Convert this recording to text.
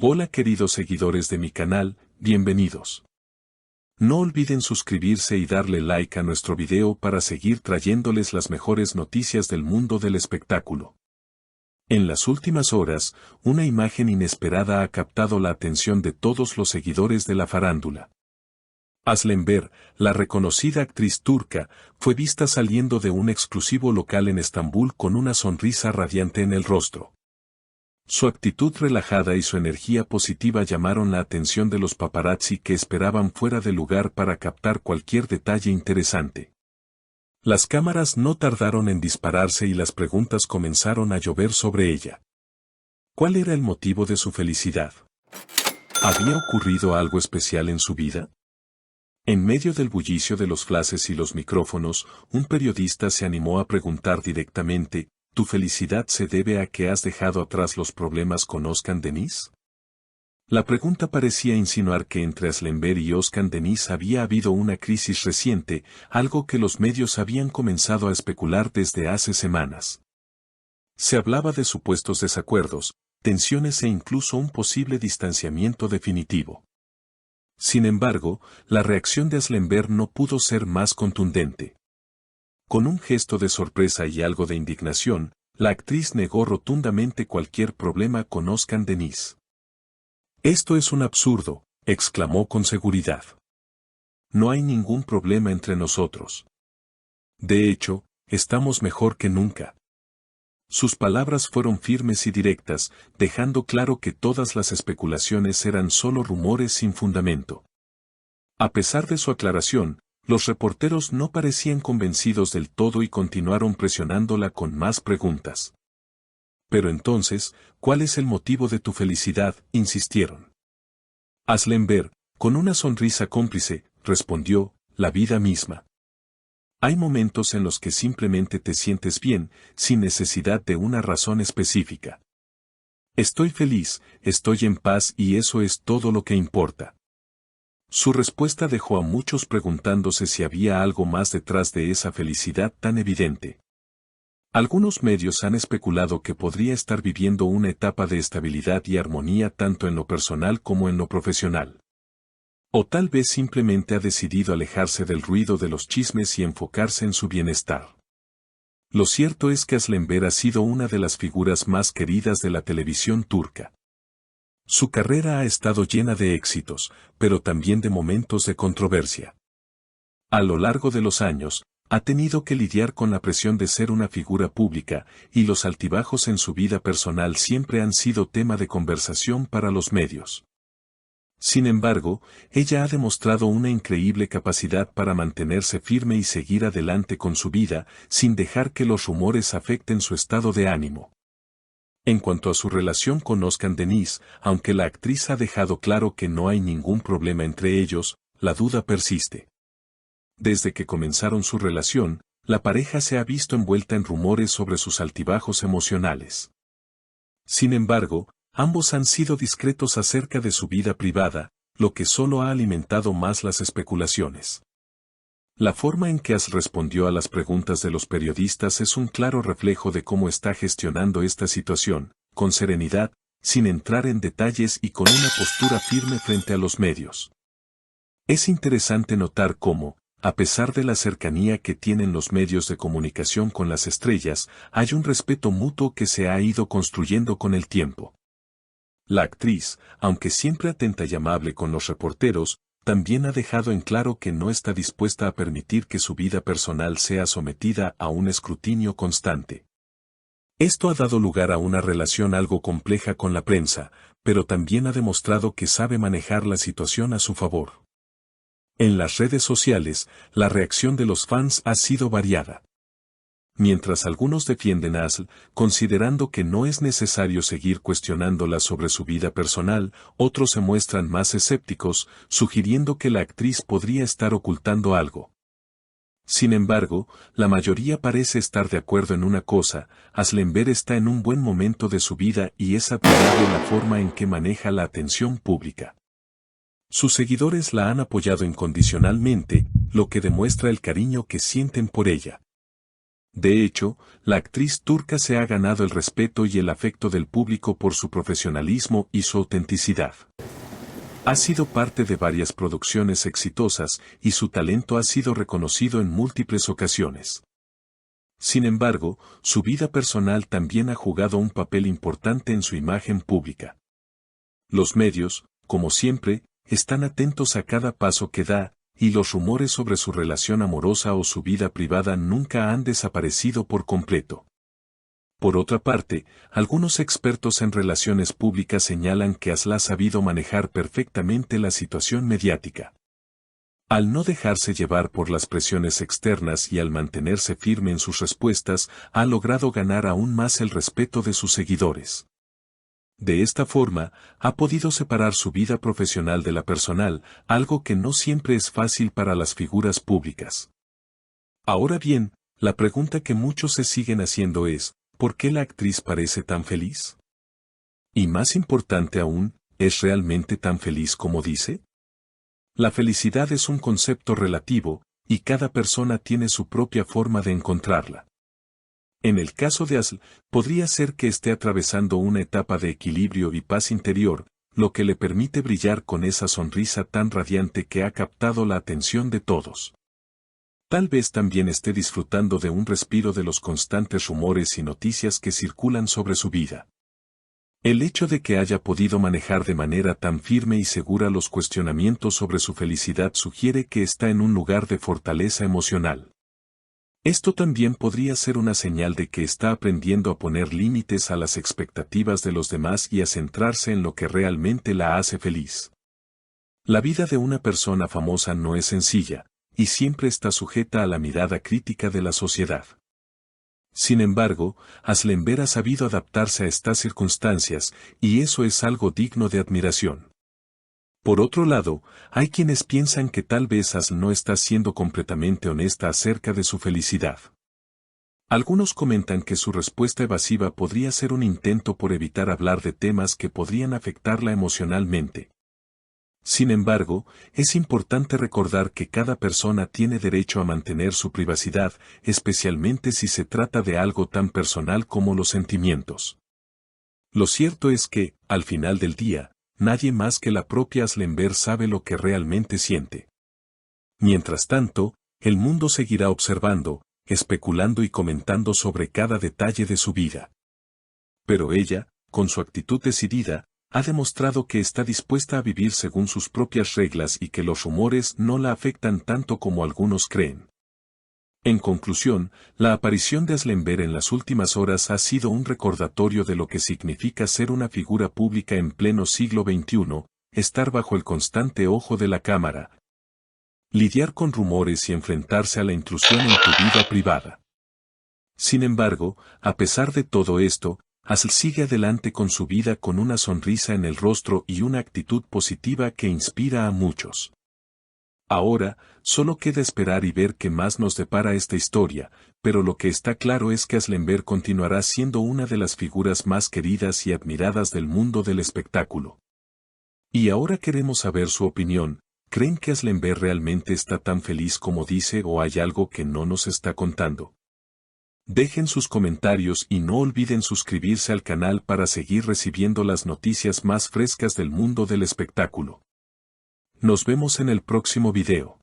Hola queridos seguidores de mi canal, bienvenidos. No olviden suscribirse y darle like a nuestro video para seguir trayéndoles las mejores noticias del mundo del espectáculo. En las últimas horas, una imagen inesperada ha captado la atención de todos los seguidores de la farándula. Aslen Ver, la reconocida actriz turca, fue vista saliendo de un exclusivo local en Estambul con una sonrisa radiante en el rostro. Su actitud relajada y su energía positiva llamaron la atención de los paparazzi que esperaban fuera de lugar para captar cualquier detalle interesante. Las cámaras no tardaron en dispararse y las preguntas comenzaron a llover sobre ella. ¿Cuál era el motivo de su felicidad? ¿Había ocurrido algo especial en su vida? En medio del bullicio de los flashes y los micrófonos, un periodista se animó a preguntar directamente: ¿tu felicidad se debe a que has dejado atrás los problemas con Özkan Deniz? La pregunta parecía insinuar que entre Aslen Ver y Özkan Deniz había habido una crisis reciente, algo que los medios habían comenzado a especular desde hace semanas. Se hablaba de supuestos desacuerdos, tensiones e incluso un posible distanciamiento definitivo. Sin embargo, la reacción de Aslen Ver no pudo ser más contundente. Con un gesto de sorpresa y algo de indignación, la actriz negó rotundamente cualquier problema con Özkan Deniz. «Esto es un absurdo», exclamó con seguridad. «No hay ningún problema entre nosotros. De hecho, estamos mejor que nunca». Sus palabras fueron firmes y directas, dejando claro que todas las especulaciones eran solo rumores sin fundamento. A pesar de su aclaración, los reporteros no parecían convencidos del todo y continuaron presionándola con más preguntas. «Pero entonces, ¿cuál es el motivo de tu felicidad?», insistieron. Aslen Ver, con una sonrisa cómplice, respondió: «La vida misma. Hay momentos en los que simplemente te sientes bien, sin necesidad de una razón específica. Estoy feliz, estoy en paz y eso es todo lo que importa». Su respuesta dejó a muchos preguntándose si había algo más detrás de esa felicidad tan evidente. Algunos medios han especulado que podría estar viviendo una etapa de estabilidad y armonía tanto en lo personal como en lo profesional. O tal vez simplemente ha decidido alejarse del ruido de los chismes y enfocarse en su bienestar. Lo cierto es que Aslen Ver ha sido una de las figuras más queridas de la televisión turca. Su carrera ha estado llena de éxitos, pero también de momentos de controversia. A lo largo de los años, ha tenido que lidiar con la presión de ser una figura pública, y los altibajos en su vida personal siempre han sido tema de conversación para los medios. Sin embargo, ella ha demostrado una increíble capacidad para mantenerse firme y seguir adelante con su vida, sin dejar que los rumores afecten su estado de ánimo. En cuanto a su relación con Özkan Deniz, aunque la actriz ha dejado claro que no hay ningún problema entre ellos, la duda persiste. Desde que comenzaron su relación, la pareja se ha visto envuelta en rumores sobre sus altibajos emocionales. Sin embargo, ambos han sido discretos acerca de su vida privada, lo que solo ha alimentado más las especulaciones. La forma en que respondió a las preguntas de los periodistas es un claro reflejo de cómo está gestionando esta situación, con serenidad, sin entrar en detalles y con una postura firme frente a los medios. Es interesante notar cómo, a pesar de la cercanía que tienen los medios de comunicación con las estrellas, hay un respeto mutuo que se ha ido construyendo con el tiempo. La actriz, aunque siempre atenta y amable con los reporteros, también ha dejado en claro que no está dispuesta a permitir que su vida personal sea sometida a un escrutinio constante. Esto ha dado lugar a una relación algo compleja con la prensa, pero también ha demostrado que sabe manejar la situación a su favor. En las redes sociales, la reacción de los fans ha sido variada. Mientras algunos defienden a Asl, considerando que no es necesario seguir cuestionándola sobre su vida personal, otros se muestran más escépticos, sugiriendo que la actriz podría estar ocultando algo. Sin embargo, la mayoría parece estar de acuerdo en una cosa: Aslen Ver está en un buen momento de su vida y es admirable la forma en que maneja la atención pública. Sus seguidores la han apoyado incondicionalmente, lo que demuestra el cariño que sienten por ella. De hecho, la actriz turca se ha ganado el respeto y el afecto del público por su profesionalismo y su autenticidad. Ha sido parte de varias producciones exitosas y su talento ha sido reconocido en múltiples ocasiones. Sin embargo, su vida personal también ha jugado un papel importante en su imagen pública. Los medios, como siempre, están atentos a cada paso que da, y los rumores sobre su relación amorosa o su vida privada nunca han desaparecido por completo. Por otra parte, algunos expertos en relaciones públicas señalan que Aslı ha sabido manejar perfectamente la situación mediática. Al no dejarse llevar por las presiones externas y al mantenerse firme en sus respuestas, ha logrado ganar aún más el respeto de sus seguidores. De esta forma, ha podido separar su vida profesional de la personal, algo que no siempre es fácil para las figuras públicas. Ahora bien, la pregunta que muchos se siguen haciendo es, ¿por qué la actriz parece tan feliz? Y más importante aún, ¿es realmente tan feliz como dice? La felicidad es un concepto relativo, y cada persona tiene su propia forma de encontrarla. En el caso de Aslı, podría ser que esté atravesando una etapa de equilibrio y paz interior, lo que le permite brillar con esa sonrisa tan radiante que ha captado la atención de todos. Tal vez también esté disfrutando de un respiro de los constantes rumores y noticias que circulan sobre su vida. El hecho de que haya podido manejar de manera tan firme y segura los cuestionamientos sobre su felicidad sugiere que está en un lugar de fortaleza emocional. Esto también podría ser una señal de que está aprendiendo a poner límites a las expectativas de los demás y a centrarse en lo que realmente la hace feliz. La vida de una persona famosa no es sencilla, y siempre está sujeta a la mirada crítica de la sociedad. Sin embargo, Aslı ha sabido adaptarse a estas circunstancias, y eso es algo digno de admiración. Por otro lado, hay quienes piensan que tal vez Aslı no está siendo completamente honesta acerca de su felicidad. Algunos comentan que su respuesta evasiva podría ser un intento por evitar hablar de temas que podrían afectarla emocionalmente. Sin embargo, es importante recordar que cada persona tiene derecho a mantener su privacidad, especialmente si se trata de algo tan personal como los sentimientos. Lo cierto es que, al final del día, nadie más que la propia Aslı sabe lo que realmente siente. Mientras tanto, el mundo seguirá observando, especulando y comentando sobre cada detalle de su vida. Pero ella, con su actitud decidida, ha demostrado que está dispuesta a vivir según sus propias reglas y que los rumores no la afectan tanto como algunos creen. En conclusión, la aparición de Aslı en las últimas horas ha sido un recordatorio de lo que significa ser una figura pública en pleno siglo XXI, estar bajo el constante ojo de la cámara, lidiar con rumores y enfrentarse a la intrusión en tu vida privada. Sin embargo, a pesar de todo esto, Aslı sigue adelante con su vida con una sonrisa en el rostro y una actitud positiva que inspira a muchos. Ahora, solo queda esperar y ver qué más nos depara esta historia, pero lo que está claro es que Aslı continuará siendo una de las figuras más queridas y admiradas del mundo del espectáculo. Y ahora queremos saber su opinión. ¿Creen que Aslı realmente está tan feliz como dice o hay algo que no nos está contando? Dejen sus comentarios y no olviden suscribirse al canal para seguir recibiendo las noticias más frescas del mundo del espectáculo. Nos vemos en el próximo video.